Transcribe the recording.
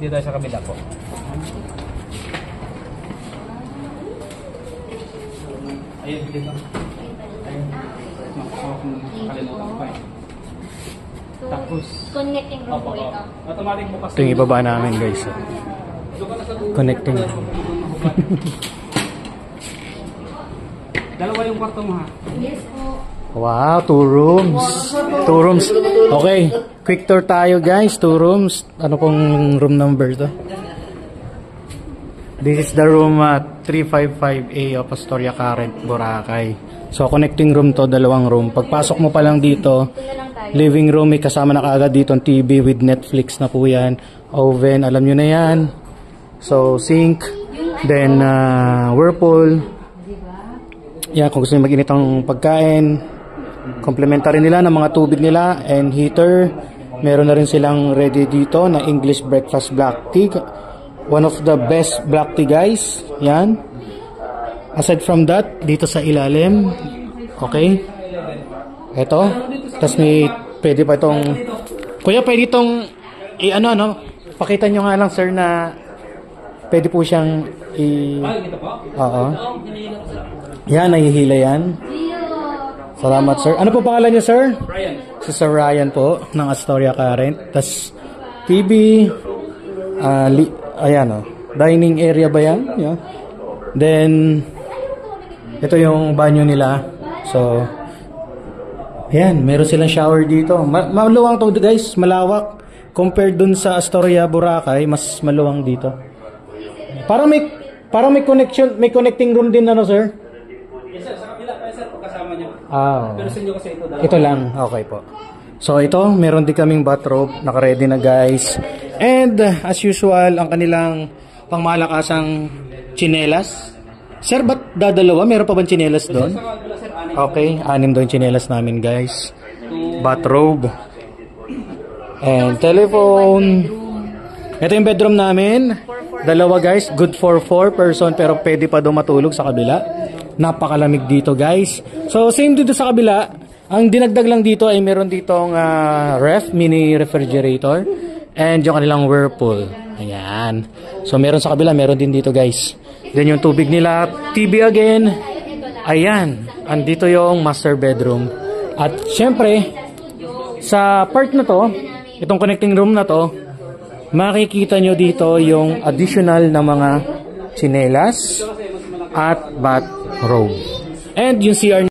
Dito tayo sa kabila po. Ayun, dito. Ayun. Nakalimutan ko pa eh. Tapos, connecting room po ito. Automatic bukas. Ito yung ibaba namin guys. Connecting. Dalawa yung kwarto mo ha? Yes po. Wow, 2 rooms. 2 rooms. Okay, quick tour tayo guys. 2 rooms. Ano pong room number to? This is the room 355A of Astoria Current, Boracay. So connecting room to, 2 room. Pagpasok mo pa lang dito, living room, may kasama na kaagad dito ang TV with Netflix na po yan. Oven, alam nyo na yan. So sink, then whirlpool. Yan, kung gusto nyo mag-init ang pagkain. Complementary nila ng mga tubig nila and heater. Meron na rin silang ready dito na English breakfast black tea. One of the best black tea guys. Yan. Aside from that, dito sa ilalim. Okay. Ito. Tapos may pwede pa itong kuya, pwede itong pakita nyo nga lang sir na pwede po siyang oo. Yan, nahihila yan. Salamat sir. Ano po pangalan niyo sir? Ryan. Si Sir Ryan po ng Astoria Current. Tas TV, ayan o. Dining area ba yan? Yeah. Then, ito yung banyo nila. So, ayan. Meron silang shower dito. Maluwang to guys. Malawak. Compared dun sa Astoria, Boracay, mas maluwang dito. Parang may connection, may connecting room din ano sir? Yes sir, sa kabila pa sir, pagkasama nyo. Pero sa inyo kasi ito dalawa. Ito lang, okay po. So ito, meron din kaming bathrobe, naka-ready na guys. And as usual, ang kanilang pangmalakasang tsinelas. Sir, ba't dadalawa? Meron pa bang tsinelas doon? Okay, 6 doon tsinelas namin guys. Bathrobe. And telephone. Ito yung bedroom namin. 2 guys, good for 4 person pero pwede pa daw matulog sa kabila. Napakalamig dito guys. So same dito sa kabila. Ang dinagdag lang dito ay meron ditong mini refrigerator and yung kanilang whirlpool. Ayan. So meron sa kabila, meron din dito guys. Then yung tubig nila, TV again. Ayan. Andito yung master bedroom. At syempre, sa part na to, itong connecting room na to, makikita nyo dito yung additional na mga tsinelas at bathrobe. And yung CR